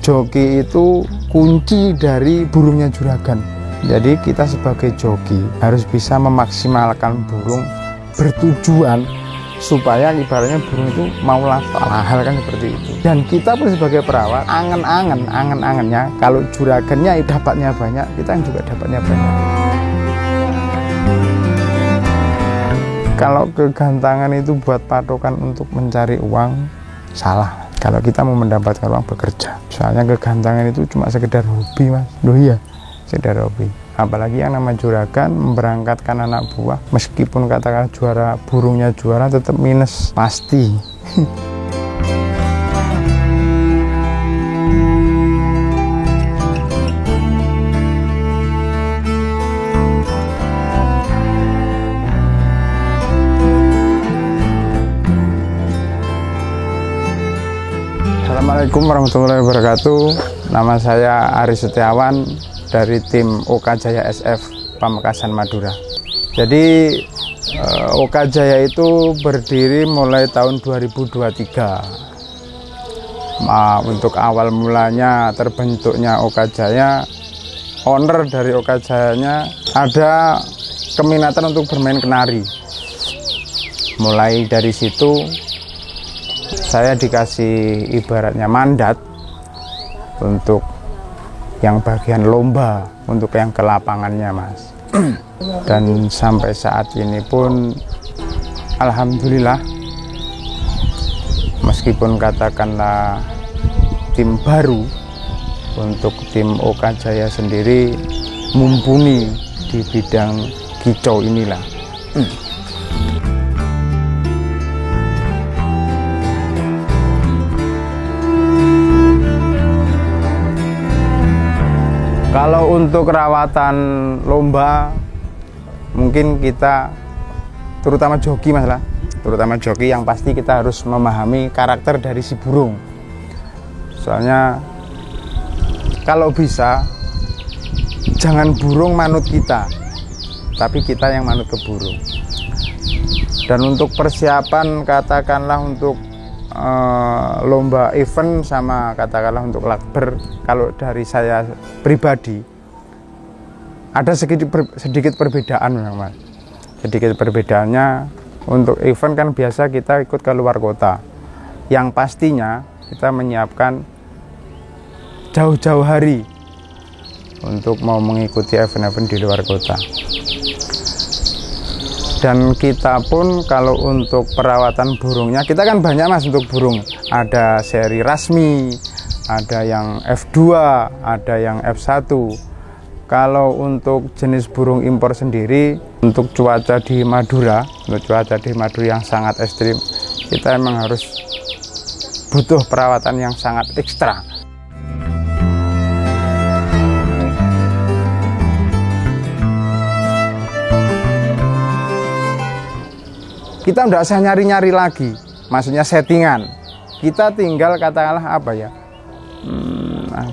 Joki itu kunci dari burungnya juragan. Jadi kita sebagai joki harus bisa memaksimalkan burung bertujuan supaya ibaratnya burung itu mau lahal kan seperti itu. Dan kita pun sebagai perawat angen-angennya kalau juragannya dapatnya banyak, kita juga dapatnya banyak. Kalau kegantangan itu buat patokan untuk mencari uang, salah. Kalau kita mau mendapatkan uang bekerja, soalnya kegantangan itu cuma sekedar hobi, Mas. Loh iya, sekedar hobi. Apalagi yang nama juragan memberangkatkan anak buah, meskipun katakan juara, burungnya juara tetap minus pasti. Assalamualaikum warahmatullahi wabarakatuh. Nama saya Ari Setiawan dari tim OK Jaya SF Pamekasan Madura. Jadi OK Jaya itu berdiri mulai tahun 2023. Untuk awal mulanya terbentuknya OK Jaya, owner dari OK Jayanya ada keminatan untuk bermain kenari. Mulai dari situ saya dikasih ibaratnya mandat untuk yang bagian lomba, untuk yang ke lapangannya, Mas. Dan sampai saat ini pun alhamdulillah, meskipun katakanlah tim baru, untuk tim OK Jaya sendiri mumpuni di bidang kicau inilah. Kalau untuk rawatan lomba, mungkin kita terutama joki, Mas lah, terutama joki yang pasti kita harus memahami karakter dari si burung. Soalnya kalau bisa jangan burung manut kita, tapi kita yang manut ke burung. Dan untuk persiapan katakanlah untuk lomba event sama katakanlah untuk lakber, kalau dari saya pribadi ada sedikit perbedaan memang, Mas. Sedikit perbedaannya, untuk event kan biasa kita ikut ke luar kota, yang pastinya kita menyiapkan jauh-jauh hari untuk mau mengikuti event-event di luar kota. Dan kita pun kalau untuk perawatan burungnya, kita kan banyak, Mas, untuk burung. Ada seri rasmi, ada yang F2, ada yang F1. Kalau untuk jenis burung impor sendiri, untuk cuaca di Madura, yang sangat ekstrim, kita emang harus butuh perawatan yang sangat ekstra. Kita tidak usah nyari-nyari lagi, maksudnya settingan. Kita tinggal katakanlah apa ya,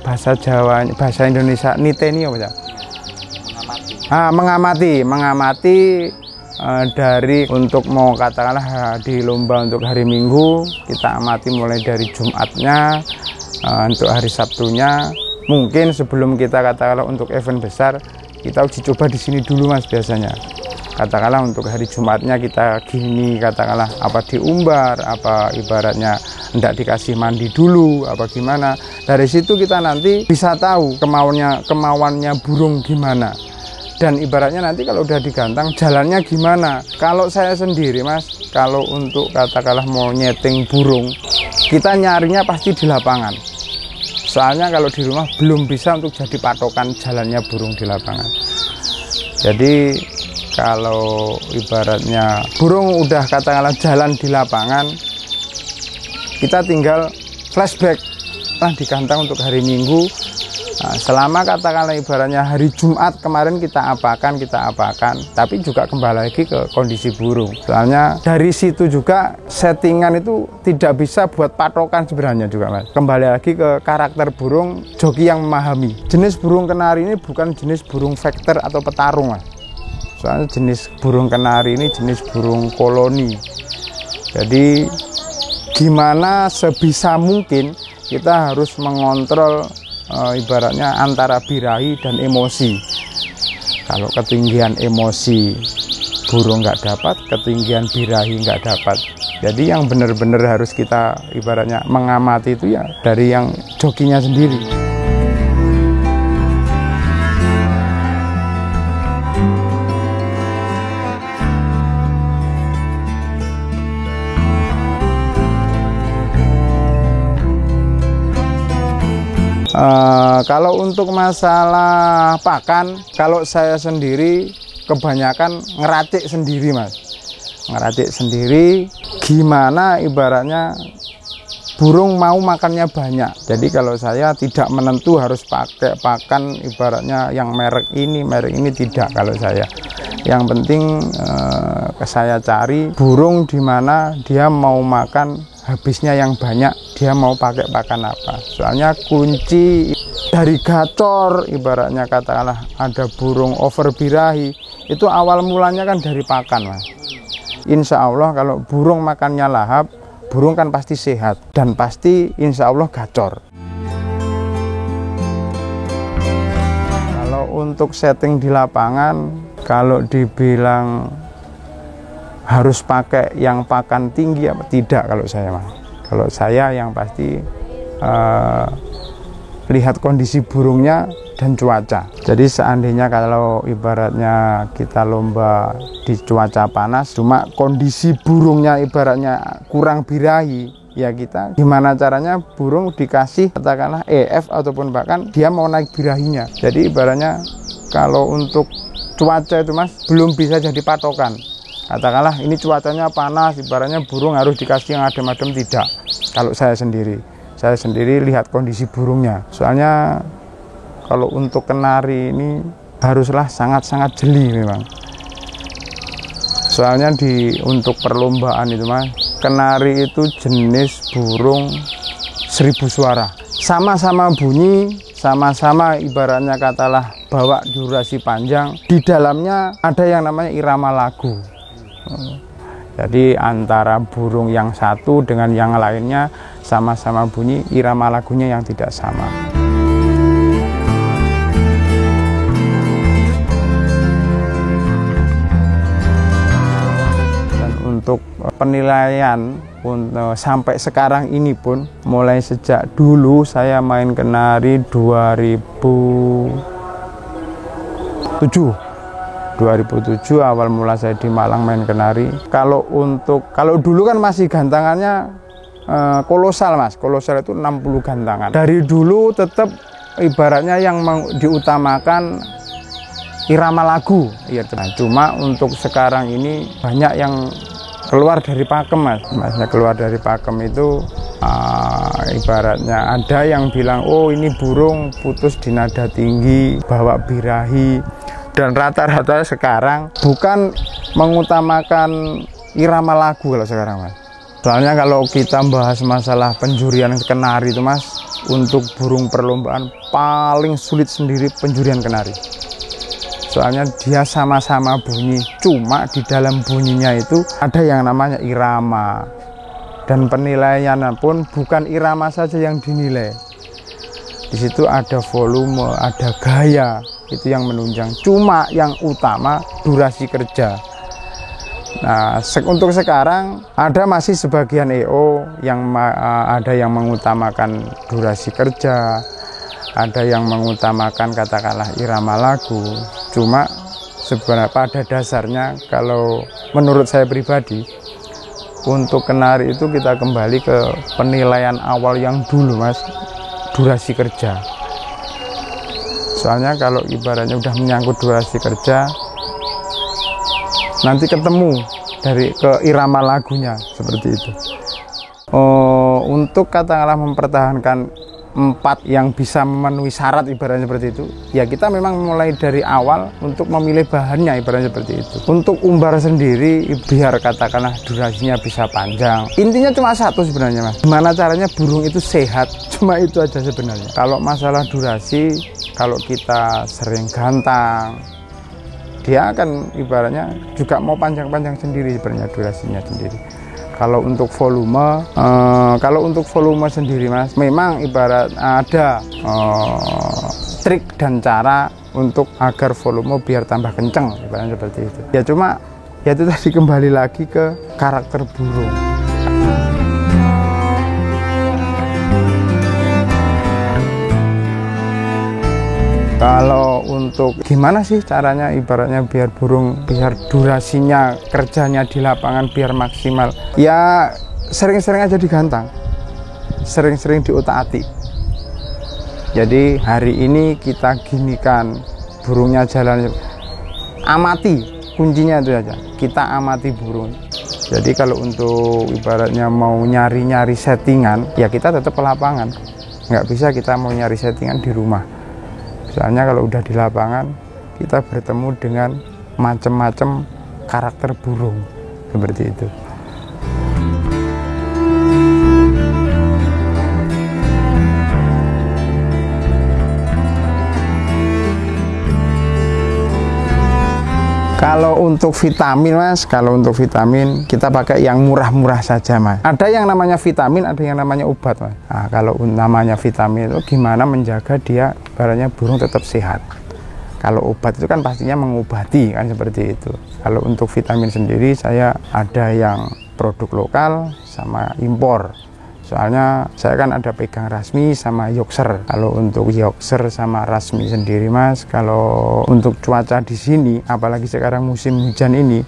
bahasa Jawa, bahasa Indonesia, niteni apa ya? Mengamati dari untuk mau katakanlah di lomba untuk hari Minggu, kita amati mulai dari Jumatnya, untuk hari Sabtunya. Mungkin sebelum kita katakanlah untuk event besar, kita uji coba di sini dulu, Mas, biasanya. Katakanlah untuk hari Jumatnya kita gini, katakanlah apa diumbar, apa ibaratnya hendak dikasih mandi dulu, apa gimana. Dari situ kita nanti bisa tahu kemauannya burung gimana. Dan ibaratnya nanti kalau udah digantang jalannya gimana. Kalau saya sendiri, Mas, kalau untuk katakanlah mau nyeting burung, kita nyarinya pasti di lapangan. Soalnya kalau di rumah belum bisa untuk jadi patokan jalannya burung di lapangan. Jadi kalau ibaratnya burung udah katakanlah jalan di lapangan, kita tinggal flashback digantang untuk hari Minggu. Nah, selama katakanlah ibaratnya hari Jumat kemarin kita apakan, tapi juga kembali lagi ke kondisi burung. Soalnya dari situ juga settingan itu tidak bisa buat patokan sebenarnya juga, Mas. Kembali lagi ke karakter burung, joki yang memahami. Jenis burung kenari ini bukan jenis burung vektor atau petarung, Mas. Soalnya jenis burung kenari ini jenis burung koloni. Jadi gimana sebisa mungkin kita harus mengontrol ibaratnya antara birahi dan emosi. Kalau ketinggian emosi burung nggak dapat, ketinggian birahi nggak dapat. Jadi yang benar-benar harus kita ibaratnya mengamati itu ya dari yang jokinya sendiri. Kalau untuk masalah pakan, kalau saya sendiri kebanyakan ngeracik sendiri, Mas. Ngeracik sendiri gimana ibaratnya burung mau makannya banyak. Jadi kalau saya tidak menentu harus pakai pakan ibaratnya yang merek ini tidak kalau saya. Yang penting saya cari burung di mana dia mau makan habisnya yang banyak, dia mau pakai pakan apa. Soalnya kunci dari gacor ibaratnya katakanlah ada burung over birahi, itu awal mulanya kan dari pakan, Mas. Insya Allah kalau burung makannya lahap, burung kan pasti sehat dan pasti insya Allah gacor. Kalau untuk setting di lapangan, kalau dibilang harus pakai yang pakan tinggi apa tidak kalau saya, Mas. Kalau saya yang pasti lihat kondisi burungnya dan cuaca. Jadi seandainya kalau ibaratnya kita lomba di cuaca panas, cuma kondisi burungnya ibaratnya kurang birahi, ya kita gimana caranya burung dikasih katakanlah EF ataupun bahkan dia mau naik birahinya. Jadi ibaratnya kalau untuk cuaca itu, Mas, belum bisa jadi patokan. Katakanlah ini cuacanya panas, ibaratnya burung harus dikasih yang adem-adem, tidak. Kalau saya sendiri lihat kondisi burungnya. Soalnya kalau untuk kenari ini haruslah sangat-sangat jeli memang. Soalnya untuk perlombaan itu, Mas, kenari itu jenis burung 1000 suara. Sama-sama bunyi, sama-sama ibaratnya katalah bawa durasi panjang. Di dalamnya ada yang namanya irama lagu. Jadi antara burung yang satu dengan yang lainnya sama-sama bunyi, irama lagunya yang tidak sama. Dan untuk penilaian sampai sekarang ini pun, mulai sejak dulu saya main kenari 2007 awal mula saya di Malang main kenari. Kalau dulu kan masih gantangannya kolosal, Mas. Kolosal itu 60 gantangan. Dari dulu tetap ibaratnya yang diutamakan irama lagu. Iya, cuma untuk sekarang ini banyak yang keluar dari pakem, Mas. Masnya keluar dari pakem itu ibaratnya ada yang bilang, oh ini burung putus di nada tinggi, bawa birahi. Dan rata-rata sekarang bukan mengutamakan irama lagu kalau sekarang, Mas. Soalnya kalau kita bahas masalah penjurian kenari itu, Mas, untuk burung perlombaan paling sulit sendiri penjurian kenari. Soalnya dia sama-sama bunyi, cuma di dalam bunyinya itu ada yang namanya irama. Dan penilaiannya pun bukan irama saja yang dinilai. Di situ ada volume, ada gaya. Itu yang menunjang, cuma yang utama durasi kerja. Nah, untuk sekarang ada masih sebagian EO yang ada yang mengutamakan durasi kerja, ada yang mengutamakan katakanlah irama lagu. Cuma sebenarnya pada dasarnya kalau menurut saya pribadi, untuk kenari itu kita kembali ke penilaian awal yang dulu, Mas, durasi kerja. Soalnya kalau ibaratnya udah menyangkut durasi kerja, nanti ketemu ke irama lagunya seperti itu. Untuk katakanlah mempertahankan 4 yang bisa memenuhi syarat ibaratnya seperti itu, ya kita memang mulai dari awal untuk memilih bahannya ibaratnya seperti itu. Untuk umbar sendiri biar katakanlah durasinya bisa panjang, intinya cuma satu sebenarnya, Mas, gimana caranya burung itu sehat, cuma itu aja sebenarnya. Kalau masalah durasi, kalau kita sering gantang, dia akan ibaratnya juga mau panjang-panjang sendiri sebenarnya durasinya sendiri. Kalau untuk volume sendiri Mas, memang ibarat ada trik dan cara untuk agar volume biar tambah kenceng, ibaratnya seperti itu. Ya cuma ya itu tadi, kembali lagi ke karakter burung. Kalau untuk gimana sih caranya ibaratnya biar burung, biar durasinya kerjanya di lapangan biar maksimal, ya sering-sering aja digantang, sering-sering diutak-atik. Jadi hari ini kita ginikan burungnya jalan, amati, kuncinya itu aja, kita amati burung. Jadi kalau untuk ibaratnya mau nyari-nyari settingan, ya kita tetap ke lapangan, nggak bisa kita mau nyari settingan di rumah. Soalnya kalau udah di lapangan kita bertemu dengan macam-macam karakter burung seperti itu. Kalau untuk vitamin Mas, kalau untuk vitamin kita pakai yang murah-murah saja Mas. Ada yang namanya vitamin, ada yang namanya obat Mas. Nah, kalau namanya vitamin itu gimana menjaga dia ibaratnya burung tetap sehat. Kalau obat itu kan pastinya mengobati kan seperti itu. Kalau untuk vitamin sendiri saya ada yang produk lokal sama impor. Soalnya saya kan ada pegang Rasmi sama Yorkshire. Kalau untuk Yorkshire sama Rasmi sendiri Mas, kalau untuk cuaca di sini, apalagi sekarang musim hujan ini,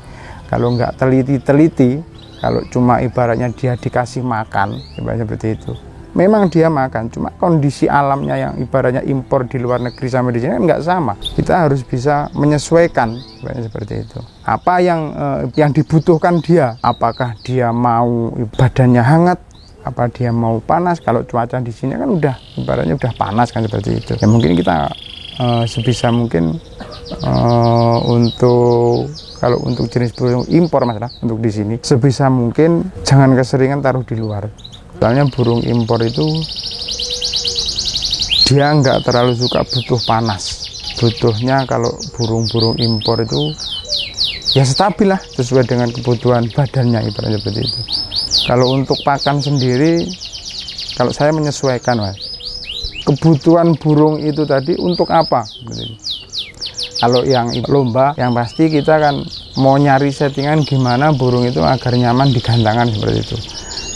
kalau nggak teliti-teliti, kalau cuma ibaratnya dia dikasih makan, ibaratnya seperti itu. Memang dia makan, cuma kondisi alamnya yang ibaratnya impor di luar negeri sama di sini kan nggak sama. Kita harus bisa menyesuaikan, ibaratnya seperti itu. Apa yang dibutuhkan dia? Apakah dia mau badannya hangat? Apa dia mau panas? Kalau cuaca di sini kan udah ibaratnya udah panas kan seperti itu. Ya mungkin kita sebisa mungkin kalau untuk jenis burung impor Mas, untuk di sini sebisa mungkin jangan keseringan taruh di luar. Soalnya burung impor itu dia nggak terlalu suka butuh panas. Butuhnya kalau burung-burung impor itu ya stabil lah sesuai dengan kebutuhan badannya, ibaratnya seperti itu. Kalau untuk pakan sendiri, kalau saya menyesuaikan Mas, kebutuhan burung itu tadi untuk apa. Kalau yang lomba, yang pasti kita kan mau nyari settingan gimana burung itu agar nyaman di gantangan seperti itu.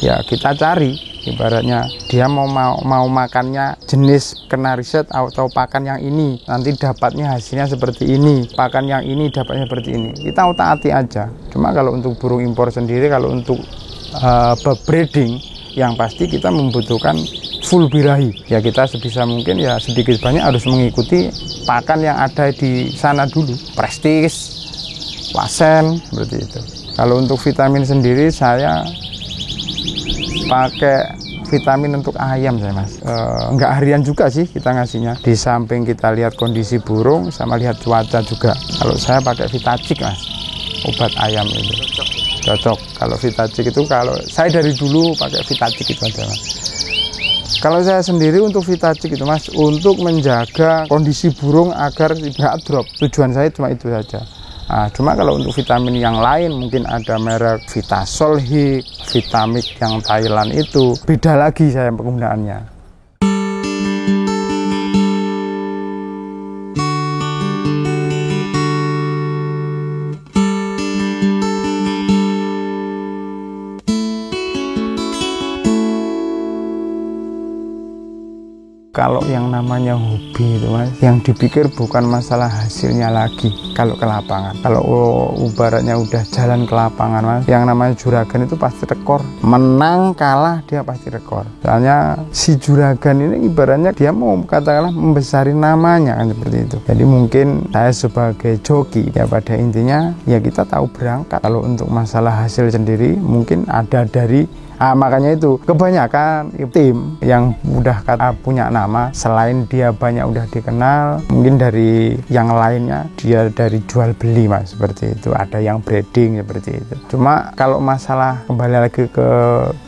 Ya kita cari, ibaratnya dia mau makannya jenis kena riset atau pakan yang ini, nanti dapatnya hasilnya seperti ini, pakan yang ini dapatnya seperti ini. Kita utak-atik aja. Cuma kalau untuk burung impor sendiri, kalau untuk breeding yang pasti kita membutuhkan full birahi. Ya kita sebisa mungkin ya sedikit banyak harus mengikuti pakan yang ada di sana dulu. Prestige, Wasen, seperti itu. Kalau untuk vitamin sendiri saya pakai vitamin untuk ayam saya Mas. Enggak harian juga sih kita ngasihnya. Di samping kita lihat kondisi burung sama lihat cuaca juga. Kalau saya pakai Vitacik Mas, obat ayam itu. Cocok. Kalau Vitacik itu, kalau saya dari dulu pakai Vitacik itu aja Mas. Kalau saya sendiri untuk Vitacik itu Mas, untuk menjaga kondisi burung agar tidak drop. Tujuan saya cuma itu saja. Nah, cuma kalau untuk vitamin yang lain mungkin ada merek Vitasol, Vitamik yang Thailand itu beda lagi saya penggunaannya. Kalau yang namanya hobi itu Mas, yang dipikir bukan masalah hasilnya lagi kalau ke lapangan. Kalau ibaratnya udah jalan ke lapangan Mas, yang namanya juragan itu pasti rekor. Menang kalah dia pasti rekor. Soalnya si juragan ini ibaratnya dia mau katakanlah membesari namanya kan seperti itu. Jadi mungkin saya sebagai joki ya pada intinya ya kita tahu berangkat. Kalau untuk masalah hasil sendiri mungkin ada dari makanya itu kebanyakan tim yang udah punya nama, selain dia banyak udah dikenal, mungkin dari yang lainnya dia dari jual beli Mas, seperti itu. Ada yang breeding seperti itu. Cuma kalau masalah kembali lagi ke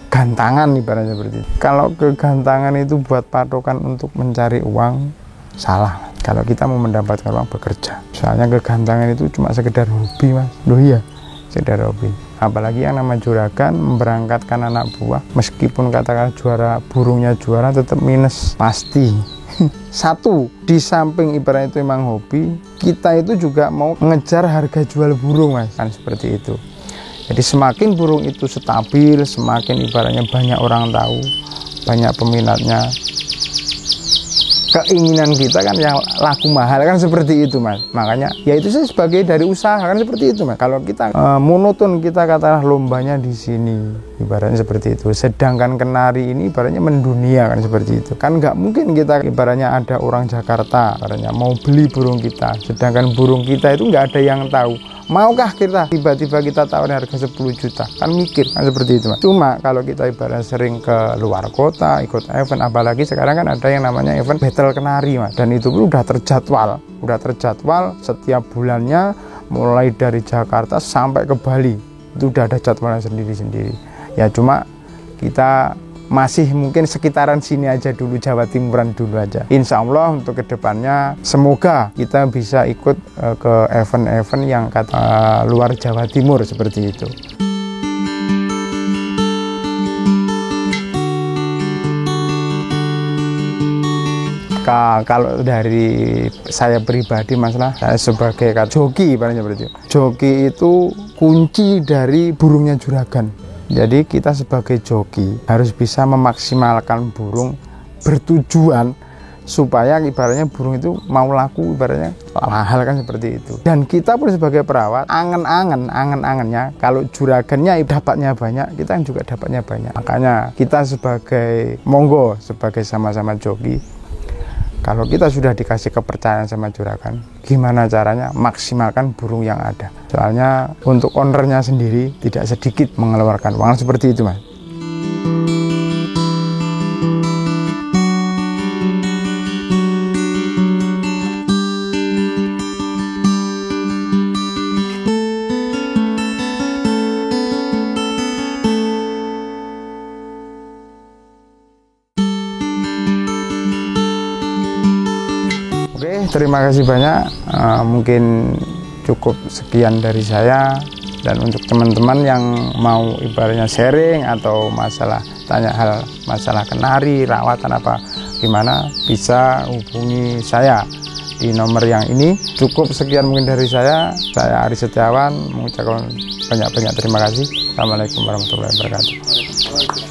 gantangan ibaratnya seperti itu. Kalau ke gantangan itu buat patokan untuk mencari uang, salah. Kalau kita mau mendapatkan uang bekerja. Soalnya ke gantangan itu cuma sekedar hobi Mas. Loh iya, sekedar hobi. Apalagi yang nama juragan memberangkatkan anak buah, meskipun katakan juara, burungnya juara tetap minus pasti. Satu, di samping ibaratnya itu memang hobi, kita itu juga mau ngejar harga jual burung, Mas, kan seperti itu. Jadi semakin burung itu stabil, semakin ibaratnya banyak orang tahu, banyak peminatnya. Keinginan kita kan yang laku mahal kan seperti itu, Mas. Makanya ya itu sih sebagai dari usaha kan seperti itu, Mas. Kalau kita monoton, kita katakan lombanya di sini, ibaratnya seperti itu. Sedangkan kenari ini ibaratnya mendunia kan seperti itu. Kan nggak mungkin kita ibaratnya ada orang Jakarta ibaratnya mau beli burung kita, sedangkan burung kita itu nggak ada yang tahu. Maukah kita tiba-tiba kita tawarin harga 10 juta? Kan mikir kan seperti itu, Mas. Cuma kalau kita ibaratnya sering ke luar kota ikut event, apalagi sekarang kan ada yang namanya event battle kenari, Mas. Dan itu pun udah terjadwal setiap bulannya, mulai dari Jakarta sampai ke Bali. Itu udah ada jadwalnya sendiri-sendiri. Ya cuma kita masih mungkin sekitaran sini aja dulu, Jawa Timuran dulu aja. Insya Allah untuk kedepannya semoga kita bisa ikut ke event-event yang luar Jawa Timur seperti itu. Kalau dari saya pribadi, masalah saya sebagai joki, joki itu kunci dari burungnya juragan. Jadi kita sebagai joki harus bisa memaksimalkan burung bertujuan supaya ibaratnya burung itu mau laku, ibaratnya mahal kan seperti itu. Dan kita pun sebagai perawat angen-angennya kalau juragannya dapatnya banyak, kita juga dapatnya banyak. Makanya kita sebagai sebagai sama-sama joki, kalau kita sudah dikasih kepercayaan sama juragan, gimana caranya maksimalkan burung yang ada. Soalnya untuk ownernya sendiri tidak sedikit mengeluarkan uang seperti itu, Mas. Oke, terima kasih banyak. Mungkin cukup sekian dari saya. Dan untuk teman-teman yang mau ibaratnya sharing atau tanya hal masalah kenari, rawatan apa gimana, bisa hubungi saya di nomor yang ini. Cukup sekian mungkin dari saya. Saya Ari Setiawan mengucapkan banyak-banyak terima kasih. Assalamualaikum warahmatullahi wabarakatuh.